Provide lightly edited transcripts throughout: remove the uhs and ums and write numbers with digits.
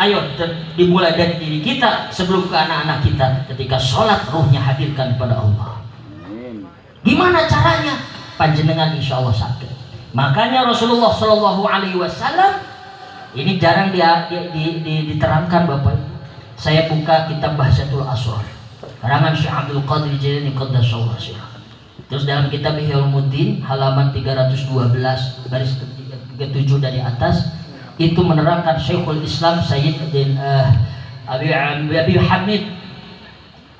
Ayo dimulai dari diri kita sebelum ke anak-anak kita. Ketika sholat ruhnya hadirkan kepada Allah. Gimana caranya? Panjenengan insya Allah sakit. Makanya Rasulullah Shallallahu Alaihi Wasallam ini jarang diterangkan Bapak Ibu. Saya buka kitab Bahsatul Asrar karangan Syekh Abdul Qadir Jailani Qaddasallahu sirrah. Terus dalam kitab Ihya Ulumuddin halaman 312 baris 37 dari atas itu menerangkan Syekhul Islam Sayyid Abi Hamid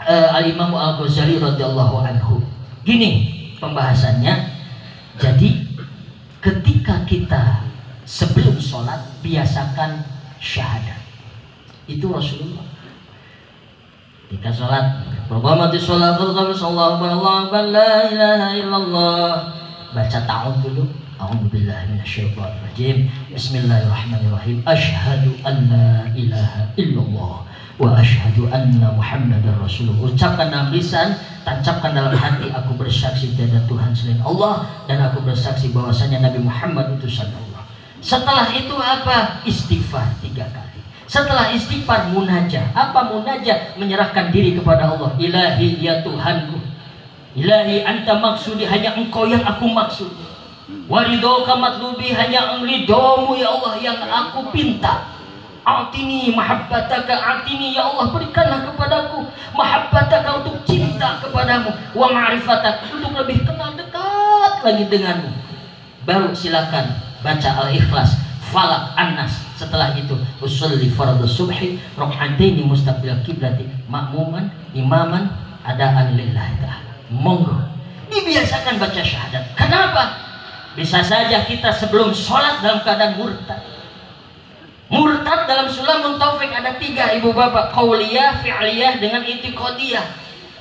Al-Imam Al-Ghazali radhiyallahu anhu. Gini pembahasannya. Jadi ketika kita sebelum sholat biasakan syahadat. Itu Rasulullah. Ketika sholat, berqamati sholat, Allahu akbar, la ilaha illallah. Baca ta'awudz dulu. A'udzubillahi minasyaitonir rajim. Bismillahirrahmanirrahim. Asyhadu an la ilaha illallah wa asyhadu anna Muhammadar Rasulullah. Ucapkan dalam lisan, tancapkan dalam hati. Aku bersaksi tiada Tuhan selain Allah dan aku bersaksi bahwasanya Nabi Muhammad utusan Allah. Setelah itu apa? Istighfar 3 kali. Setelah istighfar munajah. Apa munajah? Menyerahkan diri kepada Allah. Ilahi ya Tuhanku, ilahi anta maksudi, hanya engkau yang aku maksud. Waridhoka matlubi, hanya ridhomu ya Allah yang aku pinta. Atini mahabbataka, atini ya Allah berikanlah kepadaku mahabbataka, untuk cinta kepadamu, wa ma'rifataka, untuk lebih kenal dekat lagi denganmu. Baru silakan baca Al-Ikhlas, Falaq, An-Nas. Setelah itu usolli fardhu subhi rak'ataini mustaqbil kiblati ma'muman imaman adaan lillahi ta'ala. Monggo dibiasakan baca syahadat. Kenapa? Bisa saja kita sebelum sholat dalam keadaan murtad. Murtad dalam Sulamun Taufik ada 3 ibu bapak, qauliyah, fi'liyah dengan i'tiqadiyah.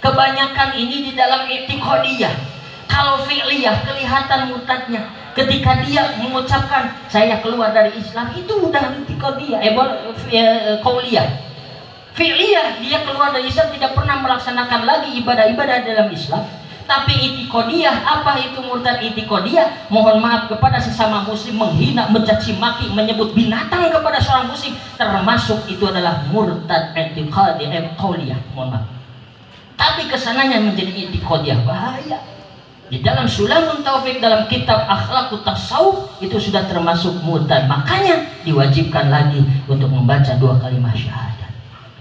Kebanyakan ini di dalam i'tiqadiyah. Kalau fi'liyah kelihatan murtadnya ketika dia mengucapkan saya keluar dari Islam, itu udah i'tiqadiyah, qauliyah. Fi'liyah dia keluar dari Islam, tidak pernah melaksanakan lagi ibadah-ibadah dalam Islam. Tapi i'tiqadiyah, apa itu murtad i'tiqadiyah? Mohon maaf kepada sesama muslim, menghina, mencaci maki, menyebut binatang kepada seorang muslim, termasuk itu adalah murtad i'tiqadiyah, qauliyah. Mohon maaf. Tapi kesananya menjadi i'tiqadiyah, bahaya. Di dalam Sulamun Taufik dalam kitab Akhlaqut Tasawuf itu sudah termasuk murtad. Makanya diwajibkan lagi untuk membaca 2 kalimat syahadat.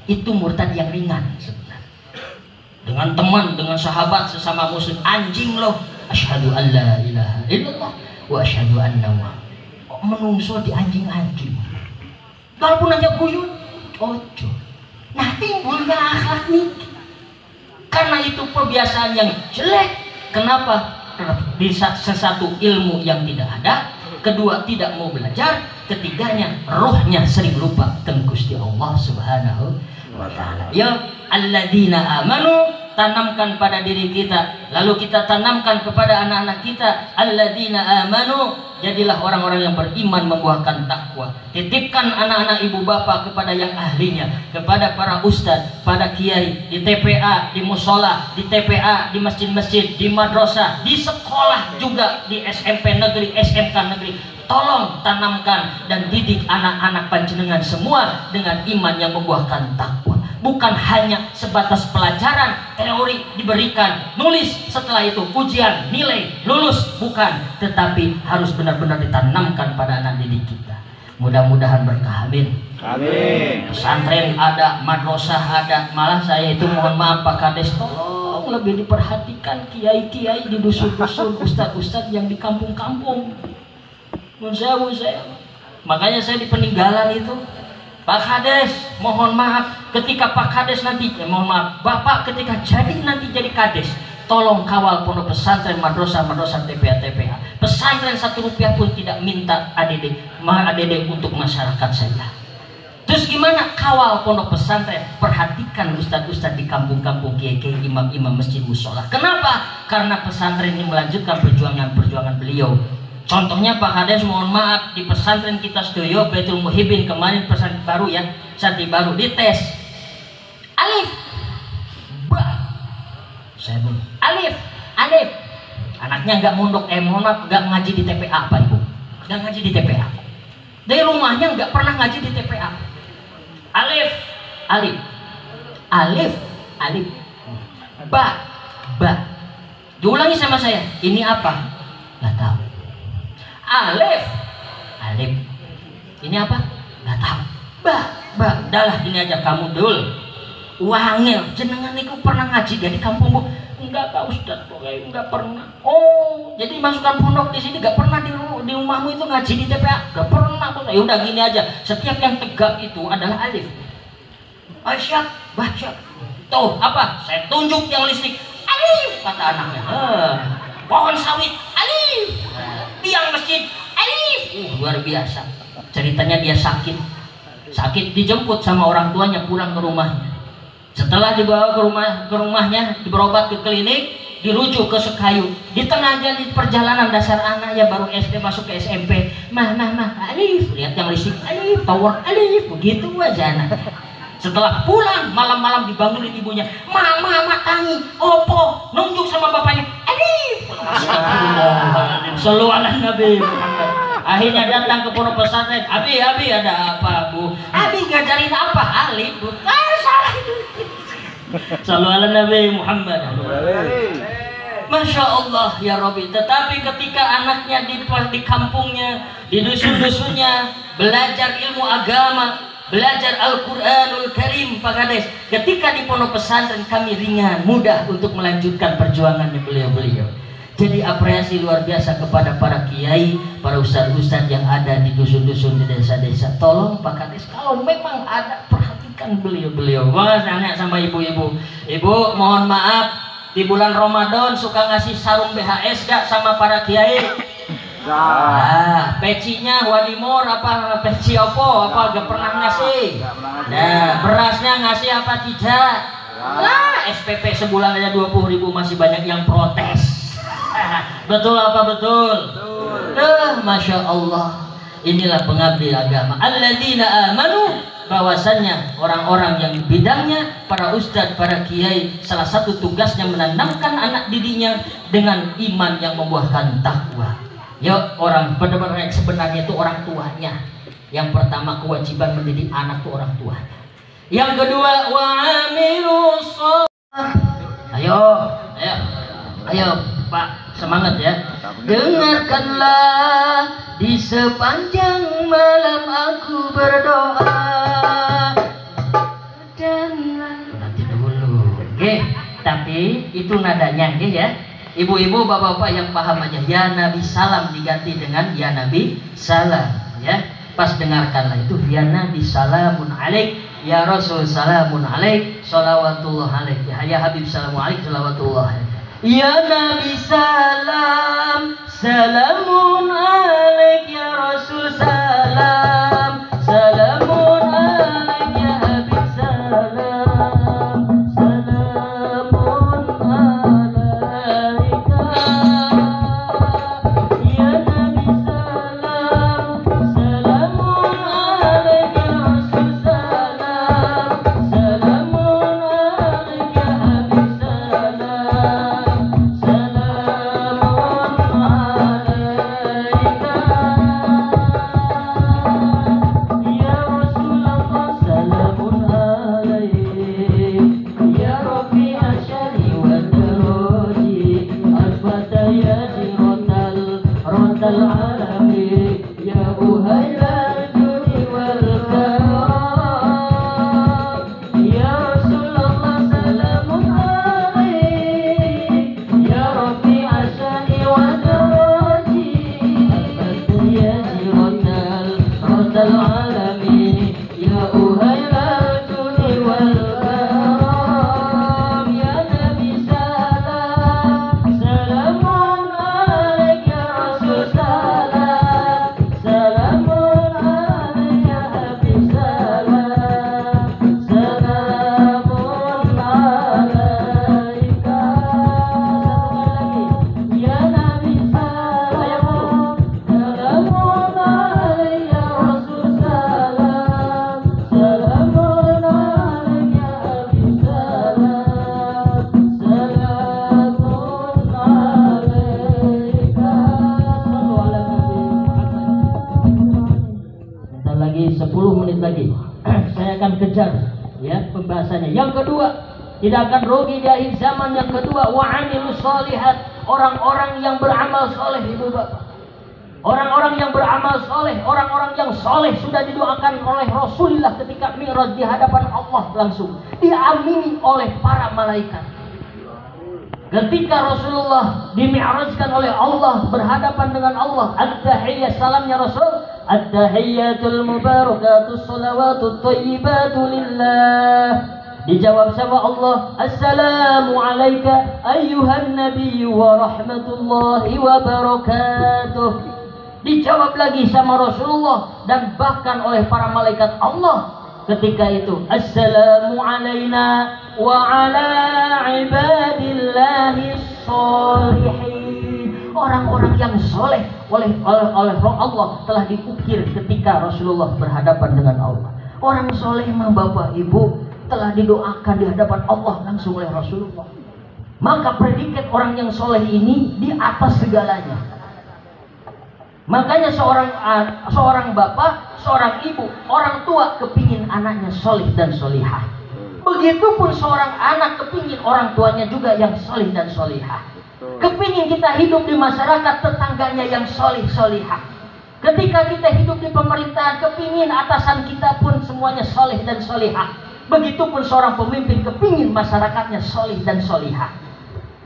Itu murtad yang ringan sebenarnya. Dengan teman, dengan sahabat sesama muslim, anjing loh, asyhadu an la ilaha illallah wa asyhadu anna Muhammad. Kok menungso di anjing-anjing? Walaupun hanya guyun, ojo. Nah timbulnya akhlak nih. Karena itu kebiasaan yang jelek. Kenapa? Bisa sesatu ilmu yang tidak ada, kedua tidak mau belajar, ketiganya rohnya sering lupa tentang Gusti Allah Subhanahu wa ta'ala. Ya alladzina amanu, tanamkan pada diri kita, lalu kita tanamkan kepada anak-anak kita. Alladzina amanu, jadilah orang-orang yang beriman membuahkan takwa. Titipkan anak-anak ibu bapak kepada yang ahlinya, kepada para ustadz, pada kiai, di TPA, di musola, di TPA, di masjid-masjid, di madrasah, di sekolah juga, di SMP negeri, SMK negeri. Tolong tanamkan dan didik anak-anak panjenengan semua dengan iman yang membuahkan takwa. Bukan hanya sebatas pelajaran teori diberikan, nulis, setelah itu ujian, nilai, lulus, bukan, tetapi harus benar-benar ditanamkan pada anak didik kita. Mudah-mudahan berkah, amin. Amin. Pesantren ada, madrasah ada, malah saya itu mohon maaf Pak Kades, tolong lebih diperhatikan kiai-kiai di dusun-dusun, ustadz-ustadz yang di kampung-kampung. Saya. Makanya saya di peninggalan itu, Pak Kades, mohon maaf, ketika Pak Kades nanti, mohon maaf, Bapak ketika nanti jadi Kades, tolong kawal pondok pesantren, madrasah, TPA. Pesantren 1 rupiah pun tidak minta ADD untuk masyarakat saja. Terus gimana? Kawal pondok pesantren, perhatikan ustadz-ustadz di kampung-kampung, kiai-kiai, imam-imam masjid musola. Kenapa? Karena pesantren ini melanjutkan perjuangan beliau. Contohnya Pak Kades, mohon maaf, di pesantren kita Sedoyo Baitul Muhibbin kemarin pesantren baru ya, santri baru dites alif ba, saya bilang alif anaknya nggak mondok, mohon maaf, nggak ngaji di TPA Pak Ibu, nggak ngaji di TPA, dari rumahnya nggak pernah ngaji di TPA. Alif, alif, alif, alif, ba, ba. Diulangi sama saya. Ini apa? Nggak tahu. Alif, alif. Ini apa? Nggak tahu. Ba, ba. Dahlah ini aja kamu dul. Wangil, jenengan niku pernah ngaji di kampung Bu? Enggak Pak Ustadz, pokoknya enggak pernah. Oh, jadi masukkan pondok di sini enggak pernah di rumahmu itu ngaji di TPA? Enggak pernah. Ya udah gini aja, setiap yang tegak itu adalah alif. Baca, baca. Tuh apa? Saya tunjuk yang listrik. Alif kata anaknya. Pohon sawit, alif. Tiang masjid, alif. Luar biasa. Ceritanya dia sakit dijemput sama orang tuanya pulang ke rumahnya. Setelah dibawa ke rumahnya, berobat ke klinik, dirujuk ke Sekayu. Di tengah jalan di perjalanan dasar anak ya baru SD masuk ke SMP. Mah, alif. Lihat yang listrik, alif, tower, alif. Begitu aja anak. Setelah pulang malam-malam dibangunin ibunya. Mama tangi, opo, nunjuk sama bapaknya, alif. Astagfirullahaladzim. Sallu ala Nabi Muhammad. Akhirnya datang ke pondok pesantren. Abi ada apa Bu? Abi ngajarin apa? Alif Bu. Salah itu. Sallu ala Nabi Muhammad. Masya Allah ya Rabbi. Tetapi ketika anaknya di kampungnya, di dusun-dusunnya belajar ilmu agama, belajar Al-Quranul Karim Pak Kades, ketika di pondok pesantren kami ringan, mudah untuk melanjutkan perjuangannya beliau-beliau. Jadi apresiasi luar biasa kepada para kiai, para ustadz-ustadz yang ada di dusun-dusun, di desa-desa. Tolong Pak Kades, kalau memang ada, perhatikan beliau-beliau. Wah, nanya sama ibu-ibu. Ibu, mohon maaf, di bulan Ramadan suka ngasih sarung BHS gak sama para kiai? Nah, pecinya wadimor apa peci opo apa gak pernah ngasih. Nah, berasnya ngasih apa tidak? Nah, SPP sebulan aja 20.000 masih banyak yang protes. Betul apa betul? Masya Allah. Inilah pengabdi agama. Alladzina amanu, bahwasannya orang-orang yang bidangnya para ustadz, para kiai, salah satu tugasnya menanamkan anak didiknya dengan iman yang membuahkan takwa. Ya, orang benar-benar yang sebenarnya itu orang tuanya. Yang pertama kewajiban mendidik anak itu orang tuanya. Yang kedua wa'amilus sholih. Ayo Pak, semangat ya. Dengarkanlah di sepanjang malam aku berdoa. Dan nanti dulu. Tapi itu nadanya ya. Ibu-ibu, bapak-bapak yang paham aja. Ya Nabi salam diganti dengan ya Nabi salam ya. Pas dengarkanlah itu ya Nabi salamun alaik, ya Rasul salamun alaik, sholawatullah alaik, ya Habib salamun alaik, sholawatullah alaik. Ya Nabi salam, salamun alaik, ya Rasul salam, salamun alaik, ya Habib salam, salamun alaika. Ya Nabi salam, salamun alaik, ya Rasul salam, salamun alaik, ya Habib salam. Lagi 10 menit lagi. Saya saya akan kejar ya pembahasannya. Yang kedua, tidak akan rugi di akhir zaman. Yang kedua, wa 'amilus shalihat, orang-orang yang beramal soleh, Ibu Bapak. Orang-orang yang beramal soleh, orang-orang yang soleh sudah didoakan oleh Rasulullah ketika Mi'raj di hadapan Allah langsung diamini oleh para malaikat. Ketika Rasulullah dimi'rajkan oleh Allah berhadapan dengan Allah, at-tahiyyat, salamnya Rasul, at-tahiyyatul mubarakatus salawatut thayyibatu lillah. Dijawab sama Allah, assalamu alayka ayyuhan nabiyyu wa rahmatullahi wa barakatuh. Dijawab lagi sama Rasulullah dan bahkan oleh para malaikat Allah ketika itu, assalamu alayna wa ala ibadillahi sholihin. Orang-orang yang soleh oleh Allah telah diukir ketika Rasulullah berhadapan dengan Allah. Orang soleh mah Bapak Ibu telah didoakan di hadapan Allah langsung oleh Rasulullah. Maka predikat orang yang soleh ini di atas segalanya. Makanya seorang bapak, seorang ibu, orang tua kepingin anaknya soleh dan solihah. Begitupun seorang anak kepingin orang tuanya juga yang soleh dan solihah. Kepingin kita hidup di masyarakat tetangganya yang soleh solihah. Ketika kita hidup di pemerintahan, kepingin atasan kita pun semuanya soleh dan solihah. Begitupun seorang pemimpin kepingin masyarakatnya soleh dan solihah.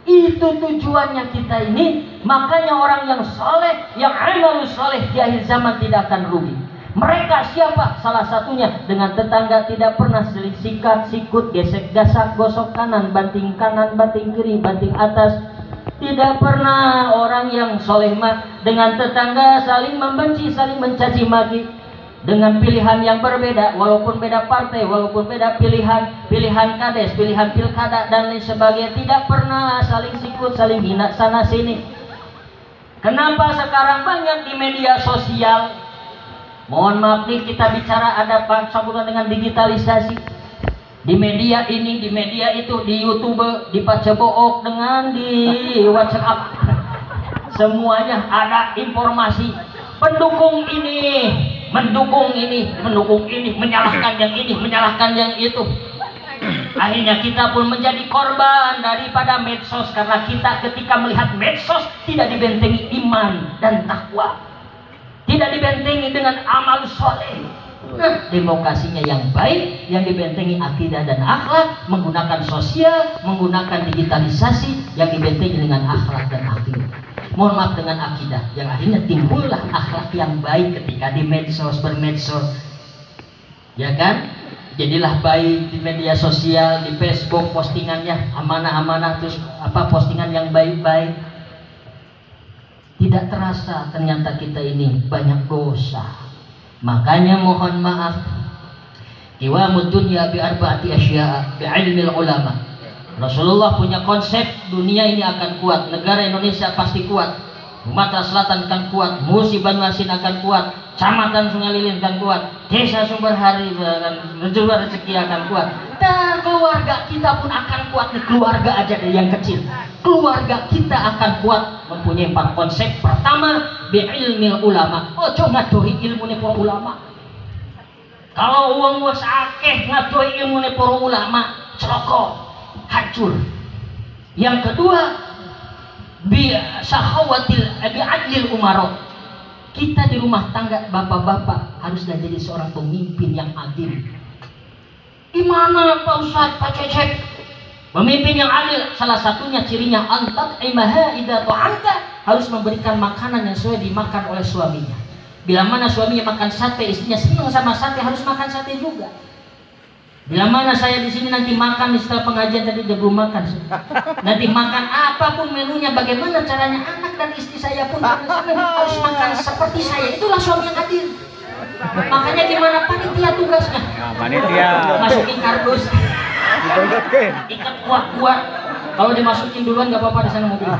Itu tujuannya kita ini. Makanya orang yang soleh, yang amalus soleh di akhir zaman tidak akan rugi. Mereka siapa? Salah satunya dengan tetangga tidak pernah sikat, sikut, gesek, gasak, gosok kanan, banting kiri, banting atas. Tidak pernah orang yang soleh mah dengan tetangga saling membenci, saling mencaci maki. Dengan pilihan yang berbeda, walaupun beda partai, walaupun beda pilihan kades, pilihan pilkada dan lain sebagainya, tidak pernah saling sikut, saling hina sana sini. Kenapa sekarang banyak di media sosial? Mohon maaf nih, kita bicara ada sambungan dengan digitalisasi. Di media ini, di media itu, di YouTube, di Pacebook, dengan di WhatsApp, semuanya ada informasi. Pendukung ini mendukung ini, menyalahkan yang ini, menyalahkan yang itu. Akhirnya kita pun menjadi korban daripada medsos, karena kita ketika melihat medsos tidak dibentengi iman dan takwa, tidak dibentengi dengan amal soleh. Demokrasinya yang baik, yang dibentengi akidah dan akhlak, menggunakan sosial, menggunakan digitalisasi, yang dibentengi dengan akhlak dan akidah. Mohon maaf, dengan akidah, yang akhirnya timbullah akhlak yang baik ketika di medsos, bermedsos, ya kan? Jadilah baik di media sosial, di Facebook, postingannya amanah-amanah, terus postingan yang baik-baik. Tidak terasa ternyata kita ini banyak dosa. Makanya mohon maaf, qiwamud dunya bi arba'ati asya'a bi ilmil ulama. Rasulullah punya konsep dunia ini akan kuat, negara Indonesia pasti kuat, Sumatera Selatan akan kuat, Musi Banyuasin akan kuat, Kecamatan Sungai Lilin akan kuat, Desa Sumberhari Rejuwa Rezeki akan kuat, dan keluarga kita pun akan kuat. Keluarga aja dari yang kecil, keluarga kita akan kuat. Mempunyai 4 konsep. Pertama, bi'ilmil ulama. Ojo ngadohi ilmu ni para ulama. Kalau uang wes akeh ngadohi ilmu ni para ulama, celaka, hancur. Yang kedua, bi adlil umaro. Kita di rumah tangga, bapak-bapak haruslah jadi seorang pemimpin yang adil. Gimana Pak Ustadz, Pak Cecep? Pemimpin yang adil, salah satunya cirinya antat imaha idza ta'anta, harus memberikan makanan yang sesuai dimakan oleh suaminya. Bila mana suaminya makan sate, istrinya senang sama sate, harus makan sate juga. Bila mana saya di sini nanti makan setelah pengajian tadi dia belum makan, nanti makan apapun menunya, bagaimana caranya anak dan istri saya pun harus makan seperti saya. Itulah suami yang adil. Makanya gimana panitia tugasnya? Nah, panitia masukin kardus, ikat kuat-kuat. Kalau dimasukin duluan nggak apa-apa, di sana mobil.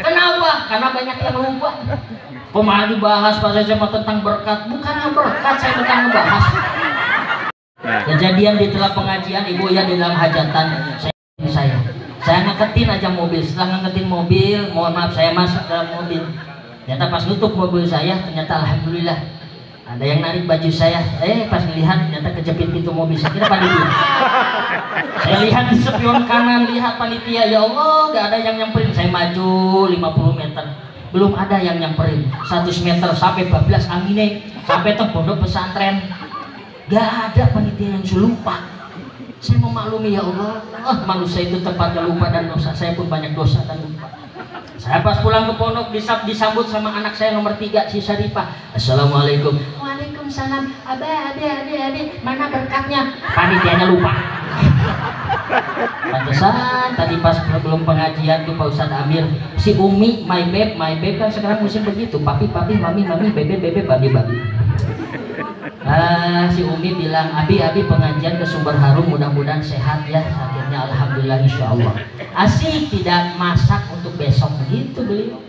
Kenapa? Karena banyak yang lupa. Kok malah dibahas Pak Cecep tentang berkat? Bukannya berkat, saya tentang ngebahas. Kejadian di tengah pengajian, ibu ya di dalam hajatan, saya ngeketin aja mobil. Setelah ngeketin mobil, mohon maaf, saya masuk dalam mobil. Ternyata pas nutup mobil saya, ternyata alhamdulillah Ada yang narik baju saya, pas dilihat ternyata kejepit pintu mobil, saya kira panitia. Saya lihat di spion kanan, lihat panitia, ya Allah, gak ada yang nyamperin. Saya maju 50 meter, belum ada yang nyamperin. 100 meter sampai 12 angine, sampai ke pondok pesantren, gak ada panitia yang lupa. Saya memaklumi, ya Allah, manusia itu tempatnya lupa dan dosa. Saya pun banyak dosa dan lupa. Saya pas pulang ke pondok disambut sama anak saya nomor 3, si Syarifah. Assalamualaikum. Waalaikumsalam. Abi, mana berkatnya? Panitianya lupa. Pantesan tadi pas belum pengajian tuh Pak Ustadz Amir, si Umi, my babe kan sekarang musim begitu, papi, mami, bebe, babi. Si Umi bilang, Abi pengajian ke Sumber Harum, mudah-mudahan sehat ya. Akhirnya alhamdulillah insyaallah. Asik tidak masak untuk besok begitu beliau.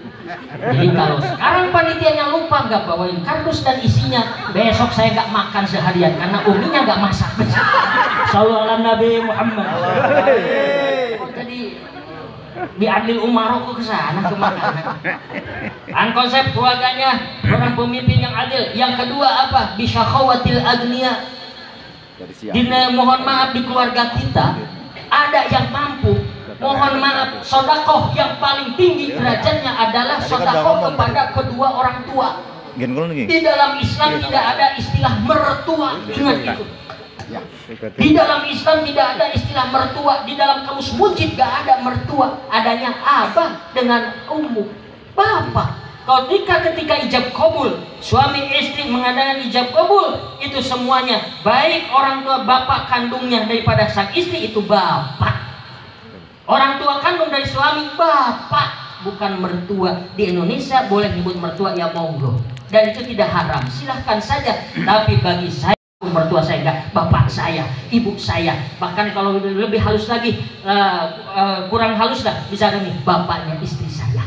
Jadi kalau sekarang panitianya lupa nggak bawain kardus dan isinya, besok saya nggak makan seharian karena Uminya nggak masak. Sallallahu ala Nabi Muhammad. Jadi diadil umaro ke sana ke makanan. Kan konsep keluarganya orang pemimpin yang adil. Yang kedua apa? Bisyakhawatil agniya. Mohon maaf di keluarga kita ada yang mampu. Mohon maaf, sodakoh yang paling tinggi derajatnya adalah sodakoh kepada kedua orang tua. Di dalam Islam tidak ada istilah mertua, ingat itu. Di dalam Islam tidak ada istilah mertua. Di dalam kamus mujid gak ada mertua, adanya abah dengan ummu, bapak. Kalau ketika ijab kabul, suami istri mengadakan ijab kabul, itu semuanya baik orang tua bapak kandungnya daripada sang istri itu bapak. Orang tua kandung dari suami bapak, bukan mertua. Di Indonesia boleh nyebut mertua ya monggo, dan itu tidak haram, silahkan saja. Tapi bagi saya mertua saya enggak, bapak saya, ibu saya, bahkan kalau lebih halus lagi, kurang halus lah, bisa ada nih bapaknya istri saya,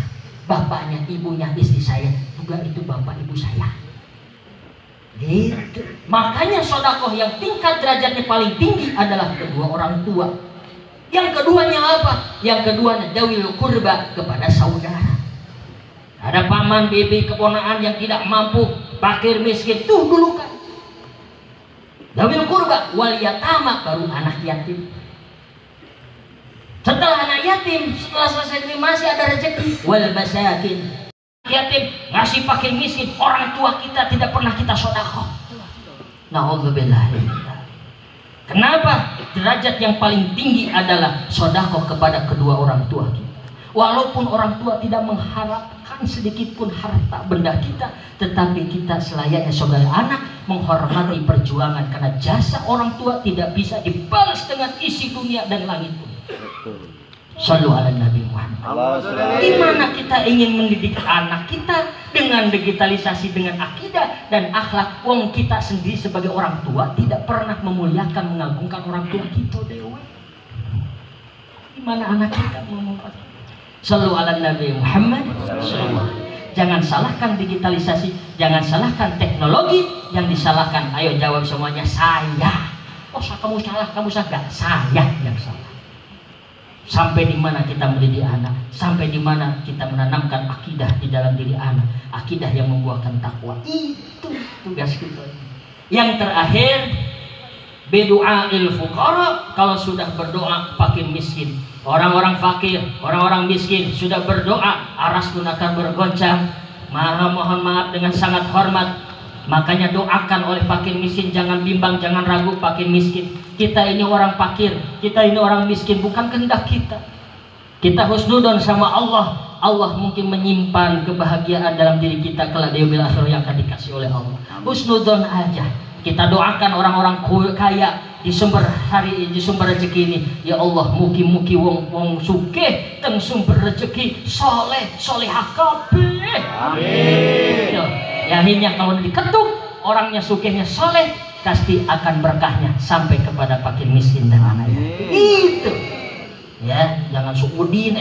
bapaknya ibunya istri saya, juga itu bapak ibu saya. Gitu. Makanya sodakoh yang tingkat derajatnya paling tinggi adalah kedua orang tua. Yang keduanya apa? Yang keduanya dawil kurba, kepada saudara. Ada paman, bibi, keponaan yang tidak mampu, fakir, miskin, tuh dulu kan. Dawil kurba, wal yatama, baru anak yatim. Setelah anak yatim, setelah selesai ini masih ada rezeki, wal masakin. Yatim, ngasih fakir miskin, orang tua kita tidak pernah kita sedekah. Na'udzubillah. Kenapa? Derajat yang paling tinggi adalah sedekah kepada kedua orang tua kita. Walaupun orang tua tidak mengharapkan sedikit pun harta benda kita, tetapi kita selayaknya sebagai anak menghormati perjuangan, karena jasa orang tua tidak bisa dibalas dengan isi dunia dan langit pun. Shallu ala Nabi Muhammad. Gimana kita ingin mendidik anak kita dengan digitalisasi, dengan akidah dan akhlak, wong kita sendiri sebagai orang tua tidak pernah memuliakan, mengagungkan orang tua kita dewe. Gimana anak kita mau? Shallu ala Nabi Muhammad. Jangan salahkan digitalisasi, jangan salahkan teknologi, yang disalahkan, ayo jawab semuanya, saya. Oh, kamu salah, kamu salah. Saya yang salah. Sampai di mana kita mendidik anak, sampai di mana kita menanamkan akidah di dalam diri anak, akidah yang membuahkan takwa. Itu tugas kita. Yang terakhir, berdoa'il fuqara, kalau sudah berdoa fakir miskin, orang-orang fakir, orang-orang miskin sudah berdoa, aras pun akan bergoncang. Mohon maaf dengan sangat hormat. Makanya doakan oleh fakir miskin, jangan bimbang, jangan ragu. Fakir miskin, kita ini orang fakir, kita ini orang miskin, bukan kehendak kita. Kita husnudon sama Allah. Allah mungkin menyimpan kebahagiaan dalam diri kita kelak di yaumil akhir yang akan dikasih oleh Allah. Husnudon aja. Kita doakan orang-orang kaya di sumber rezeki ini, ya Allah, mugi-mugi wong sugih teng sumber rezeki, soleh solehah kabeh. Amin. Yakinnya kalau diketuk orangnya sugihnya soleh, pasti akan berkahnya sampai kepada fakir miskin dan anaknya. Itu ya, jangan suudin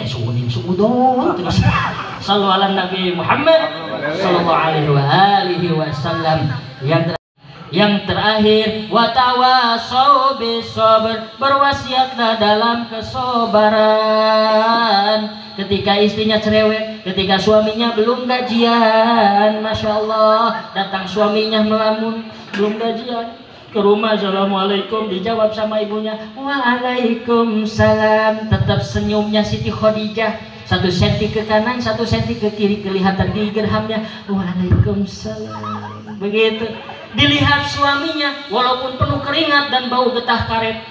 terus. Shallu ala Nabi Muhammad sallallahu alaihi wasallam. Yang terakhir, watawasau bisabr, berwasiatlah dalam kesabaran. Ketika istrinya cerewet, ketika suaminya belum gajian, masya Allah, datang suaminya melamun, belum gajian, ke rumah, assalamualaikum, dijawab sama ibunya, waalaikumsalam. Tetap senyumnya Siti Khadijah, 1 senti ke kanan, 1 senti ke kiri, kelihatan di gerhamnya, waalaikumsalam. Begitu dilihat suaminya, walaupun penuh keringat dan bau getah karet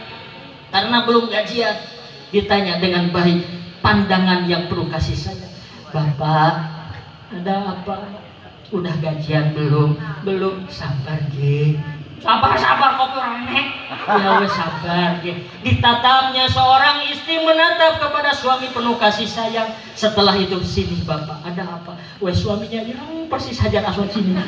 karena belum gajian, ditanya dengan baik, pandangan yang penuh kasih sayang, Bapak ada apa? Udah gajian belum? Belum. Sabar G, sabar kopi renek ya wes, sabar G. Ditatapnya seorang istri menatap kepada suami penuh kasih sayang. Setelah itu, sini Bapak, ada apa? Wes, suaminya yang persis Hajar Aswad sini.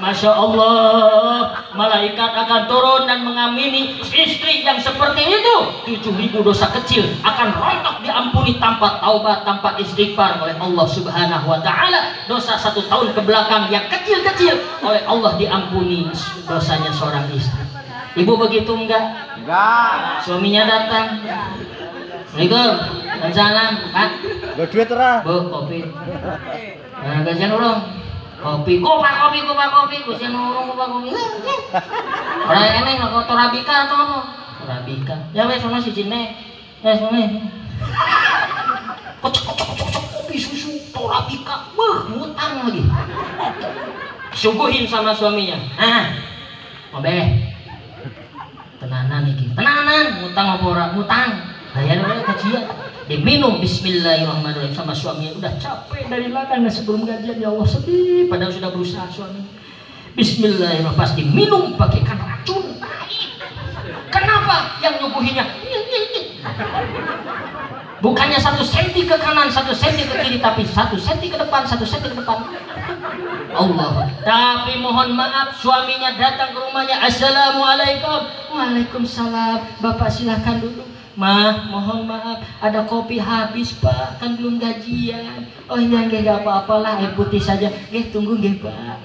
Masya Allah, malaikat akan turun dan mengamini istri yang seperti itu. 7.000 dosa kecil akan rontok diampuni tanpa taubat, tanpa istighfar oleh Allah Subhanahu wa Ta'ala. Dosa 1 tahun ke belakang yang kecil-kecil oleh Allah diampuni dosanya seorang istri. Ibu begitu enggak? Enggak. Suaminya datang, Assalamualaikum, waalaikumsalam, Pak. Gak duit terah. Bu, kopi. Nah, gajian urung. Kopi, kopi, kusian urung, kopi. Orang eneng, kok Torabika atau apa? Torabika. Ya wes, sama si Cine. Ya, sama. Kocok, kopi susu Torabika. Ngutang lagi. Suguhin sama suaminya. Mobe. Tenanan iki. Tenanan, ngutang apa ora? Ngutang. Bayar oleh gajian. Diminum bismillahirrahmanirrahim sama suaminya. Udah capek dari ladang sebelum gajian, ya Allah sedih, padahal sudah berusaha suami. Bismillahirrahmanirrahim, pas diminum bagaikan racun. Kenapa? Yang nyuguhinnya bukannya 1 senti ke kanan, 1 senti ke kiri, tapi 1 senti ke depan, 1 senti ke depan. Allah. Tapi mohon maaf, suaminya datang ke rumahnya, assalamualaikum. Waalaikumsalam. Bapak silahkan duduk. Mah, mohon maaf, ada kopi habis Pak, kan belum gajian. Oh iya, gak apa-apalah, air putih saja. Tunggu Pak.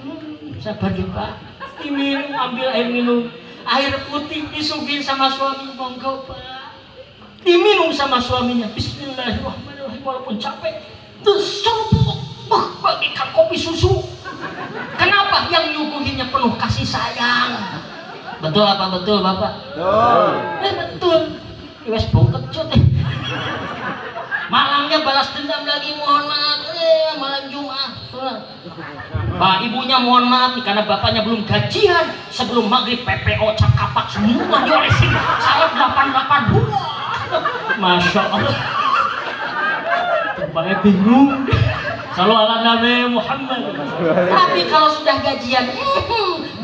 Sabar Pak. Diminum, ambil air minum. Air putih disuguhin sama suami, monggo Pak. Diminum sama suaminya. Bismillahirrahmanirrahim, walaupun capek. Tersumpuk, bagaikan kopi susu. Kenapa? Yang nyuguhinnya penuh kasih sayang. Betul apa betul Bapak? Betul. Betul. Wes bongket cut. Malamnya balas dendam lagi, mohon maaf, malam Jumat. Pak ibunya mohon maaf nih, karena bapaknya belum gajian. Sebelum maghrib PPO cap kapak semua diolesin. Salam 88. Masya Allah. Bapaknya bingung. Selalu ala Nabi Muhammad. Tapi kalau sudah gajian,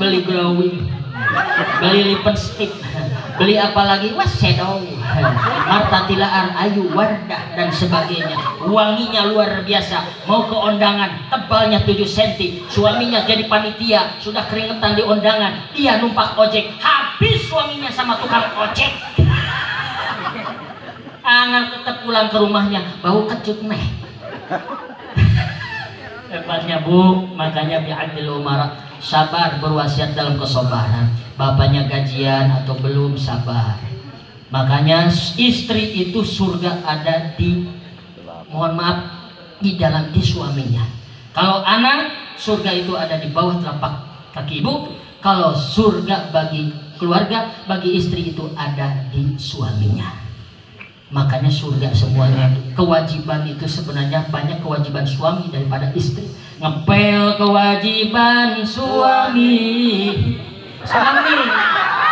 beli glowing, beli lipstick, beli apa lagi? Shadow, Marta Tilaar, Ayu Wardah dan sebagainya. Wanginya luar biasa. Mau ke undangan, tebalnya 7 cm. Suaminya jadi panitia, sudah keringetan di undangan. Dia numpak ojek, habis suaminya sama tukang ojek. Angan tetap pulang ke rumahnya, bau kecut nih. Hebatnya Bu, makanya bi'adil umara, sabar, berwasiat dalam kesabaran. Bapaknya gajian atau belum, sabar. Makanya istri itu surga ada di, mohon maaf, di dalam di suaminya. Kalau anak, surga itu ada di bawah telapak kaki ibu. Kalau surga bagi keluarga, bagi istri itu ada di suaminya. Makanya surga semuanya. Kewajiban itu sebenarnya banyak kewajiban suami daripada istri. Ngepel kewajiban suami,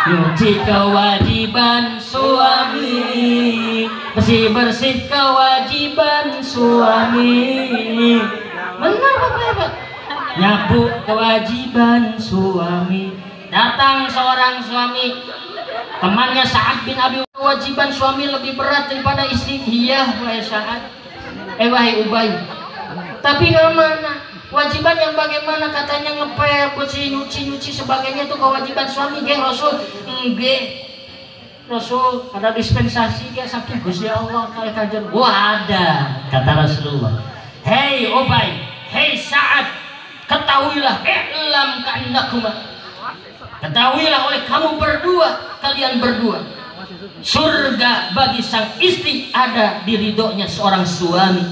nyuci kewajiban suami, bersih-bersih kewajiban suami. Benar Bapak? Nyapu kewajiban suami. Datang seorang suami, temannya Sa'ad bin Abi, kewajiban suami lebih berat daripada istri. Iya wahai Sa'ad, wahai Ubay. Tapi mana? Kewajiban yang bagaimana? Katanya ngepel, bersih, nyuci sebagainya itu kewajiban suami. Rasul, Rasul ada dispensasi sakit Gusti Allah kali kajian. Wah ada, kata Rasulullah. Hei Ubay, hei Sa'ad, Ketahuilah, i'lam ka'annakuma, ketahuilah oleh kamu berdua, kalian berdua, surga bagi sang istri ada di ridhonya seorang suami.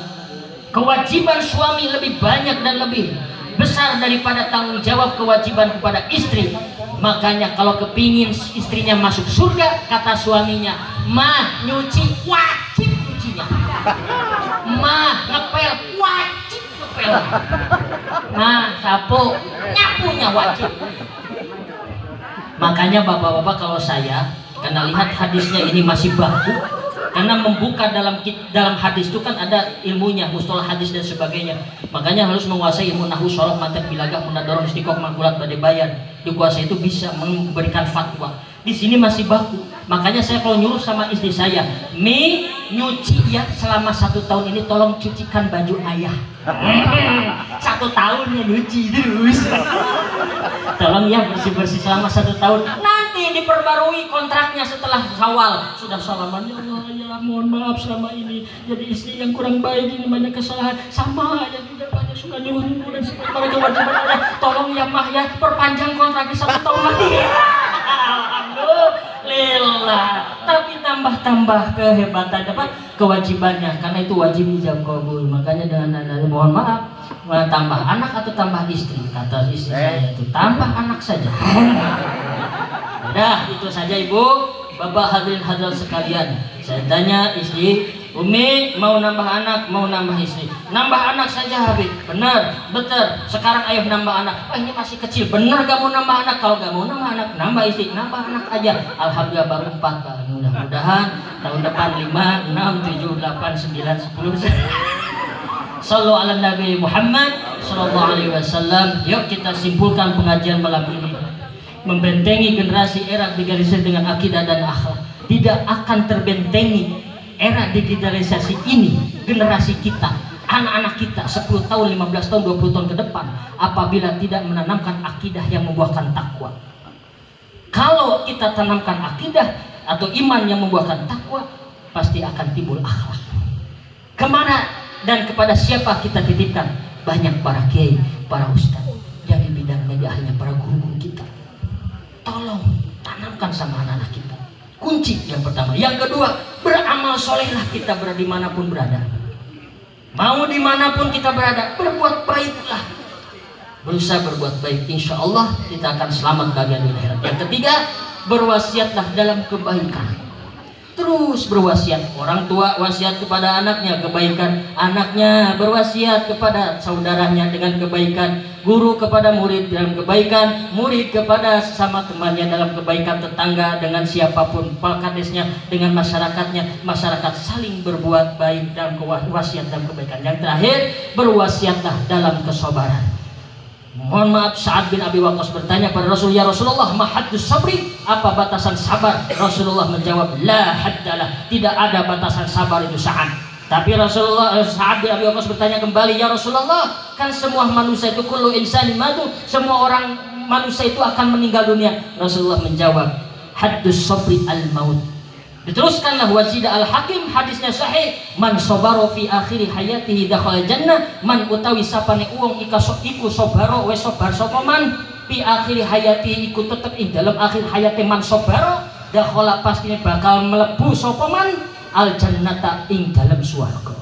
Kewajiban suami lebih banyak dan lebih besar daripada tanggung jawab kewajiban kepada istri. Makanya kalau kepingin istrinya masuk surga, kata suaminya, mah nyuci wajib nyucinya, mah ngepel wajib ngepel, mah sapu nyapunya wajib. Makanya bapak-bapak, kalau saya karena lihat hadisnya ini masih baku, karena membuka dalam hadis itu kan ada ilmunya, mustalah hadis dan sebagainya. Makanya harus menguasai ilmu nahwu, sorof, mantiq, bilagah, munadharah, istiqoq, makulat, bayan. Dikuasai itu bisa memberikan fatwa. Di sini masih baku. Makanya saya kalau nyuruh sama istri saya, Mi nyuci ya selama 1 tahun ini, tolong cucikan baju ayah. 1 tahun ya nyuci terus. Tolong ya bersih-bersih selama 1 tahun. Nanti diperbarui kontraknya setelah Syawal. Sudah salaman, ya Allah ya mohon maaf selama ini jadi istri yang kurang baik, ini banyak kesalahan. Sama ya juga banyak suka nyuruh dan para kewajiban ayah. Tolong ya mah ya perpanjang kontraknya 1 tahun lagi. Alhamdulillah. Tapi tambah kehebatan apa kewajibannya, karena itu wajib ijab kabul. Makanya dengan mohon maaf, tambah anak atau tambah istri, kata istri saya itu tambah anak saja. Udah itu saja ibu, bapak, hadirin hadirat sekalian. Saya tanya istri, Umi mau nambah anak, mau nambah istri? Nambah anak saja Habib. Benar, betul. Sekarang ayo nambah anak. Ini masih kecil. Benar gak mau nambah anak? Kalau gak mau nambah anak, nambah istri. Nambah anak aja. Alhamdulillah baru 4 Pak. Mudah-mudahan tahun depan 5, 6, 7, 8, 9, 10. Sallu ala Nabi Muhammad sallallahu alaihi wasallam. Yuk kita simpulkan pengajian malam ini. Membentengi generasi era digitalisasi dengan akidah dan akhlak. Tidak akan terbentengi era digitalisasi ini, generasi kita, anak-anak kita 10 tahun, 15 tahun, 20 tahun ke depan, apabila tidak menanamkan akidah yang membuahkan takwa. Kalau kita tanamkan akidah atau iman yang membuahkan takwa, pasti akan timbul akhlak. Kemana dan kepada siapa kita titipkan? Banyak para kiai, para ustaz yang di bidangnya ahlinya, para guru-guru kita. Tolong tanamkan sama anak-anak kita. Kunci yang pertama. Yang kedua, beramal solehlah kita berada dimanapun berada. Mau dimanapun kita berada, berbuat baiklah. Berusaha berbuat baik, insya Allah kita akan selamat bahagia di akhirat. Yang ketiga, berwasiatlah dalam kebaikan. Terus berwasiat. Orang tua wasiat kepada anaknya kebaikan, anaknya berwasiat kepada saudaranya dengan kebaikan, guru kepada murid dalam kebaikan, murid kepada sesama temannya dalam kebaikan, tetangga dengan siapapun, pakadesnya dengan masyarakatnya, masyarakat saling berbuat baik dalam wasiat dalam kebaikan. Yang terakhir, berwasiatlah dalam kesabaran. Mohon maaf, Sa'ad bin Abi Waqqas bertanya pada Rasul, ya Rasulullah, ma haddus sabri? Apa batasan sabar? Rasulullah menjawab, la haddalah, tidak ada batasan sabar itu Sa'ad. Tapi Sa'ad bin Abi Waqqas bertanya kembali, ya Rasulullah, kan semua manusia itu kullu insanin matu, semua orang manusia itu akan meninggal dunia. Rasulullah menjawab, haddus sabri al-maut. Diteruskanlah wazida al-hakim, hadisnya sahih, man sobaro fi akhiri hayatihi dakhala jannah, man utawi sapane uang iku sobaro we sobar sopaman fi akhiri hayatihi iku tetep ing dalam akhir hayati man sobaro dakhala pastinya bakal melebu sopaman al jannata ing dalam swarga.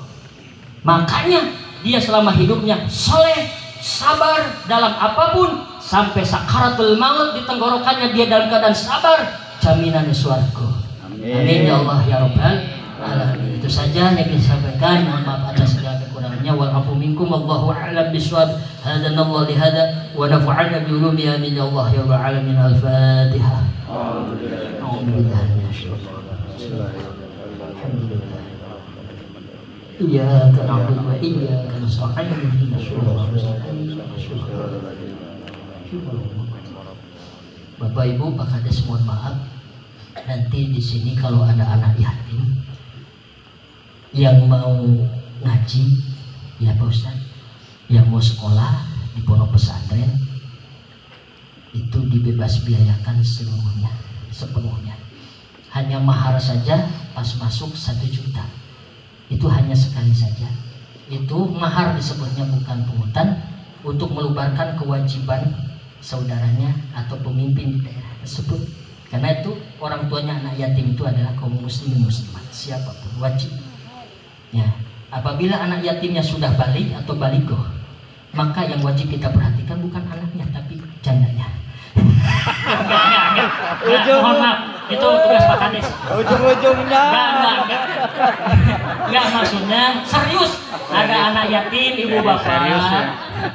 Makanya dia selama hidupnya soleh, sabar dalam apapun, sampai sakaratul maut di tenggorokannya dia dalam keadaan sabar, jaminannya swarga. Amin ya Allah ya Rabbal alamin. Itu saja yang bisa sampaikan. Mohon maaf atas segala kekurangannya. Wal afu minkum wallahu a'lam bishawab. Hadanallahu li hada wa nafa'ana bi ulumi amin ya Allah ya Rabbal alamin. Al-Fatihah. Alhamdulillah. Alhamdulillah. Iyyaka na'budu wa iyyaka nasta'in. Bapak Ibu, Pak Kades, mohon maaf. Nanti di sini kalau ada anak yatim yang mau ngaji, ya Pak Ustaz, yang mau sekolah di pondok pesantren, itu dibebas biayakan sepenuhnya. Hanya mahar saja pas masuk 1 juta. Itu hanya sekali saja. Itu mahar disebutnya, bukan pungutan, untuk melubarkan kewajiban saudaranya atau pemimpin di daerah tersebut. Karena itu orang tuanya anak yatim itu adalah kaum muslimin muslimat, siapapun wajib. Ya, apabila anak yatimnya sudah balik atau balighah, maka yang wajib kita perhatikan bukan anaknya tapi jandanya. Mohon maaf, itu tugas Pak Kades. Ujung-ujungnya. Enggak, maksudnya serius. Ada anak yatim, ibu bapak,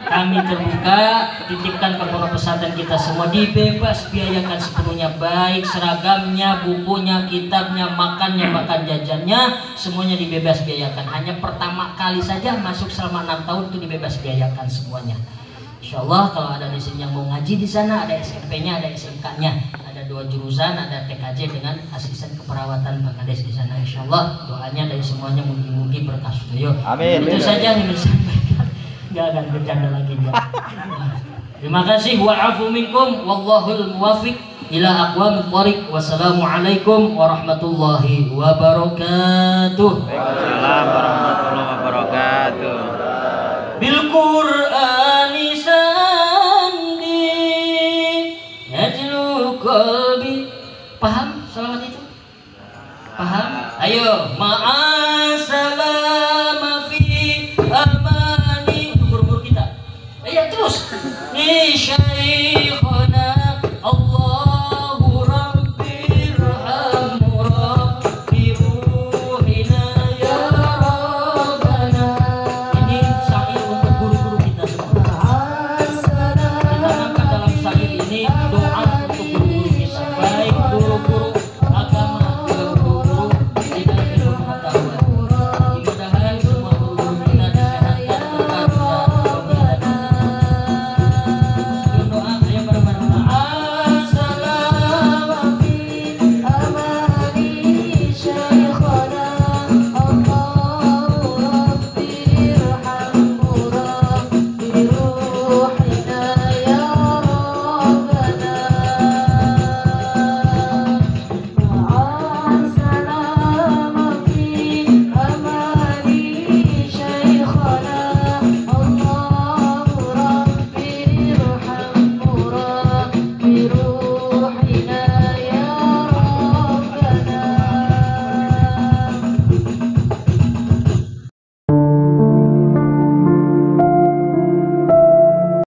kami terbuka, titipkan ke pondok pesantren kita semua, dibebas biayakan sepenuhnya, baik seragamnya, bukunya, kitabnya, makannya, makan jajannya, semuanya dibebas biayakan. Hanya pertama kali saja masuk selama 6 tahun itu dibebas biayakan semuanya. Insya Allah kalau ada di sini yang mau ngaji di sana, ada SMP-nya, ada SMK-nya, ada 2 jurusan, ada TKJ dengan asisten keperawatan Pak Kades di sana. Insya Allah doanya dari semuanya mugi-mugi berkah sedoyo. Amin. Itu saja yang ingin disampaikan. Gak akan bercanda lagi ya. Terima kasih. Wa'afu minkum wallahul muwafiq ila aqwamit thoriq. Wassalamualaikum warahmatullahi wabarakatuh. Waalaikumsalam warahmatullahi wabarakatuh. Bil Qur'ani sandi yajlu qalbi. Paham salawat itu? Paham? Ayo, ma'asalama fi amani. Guru-guru kita. Ayo terus. Ni syai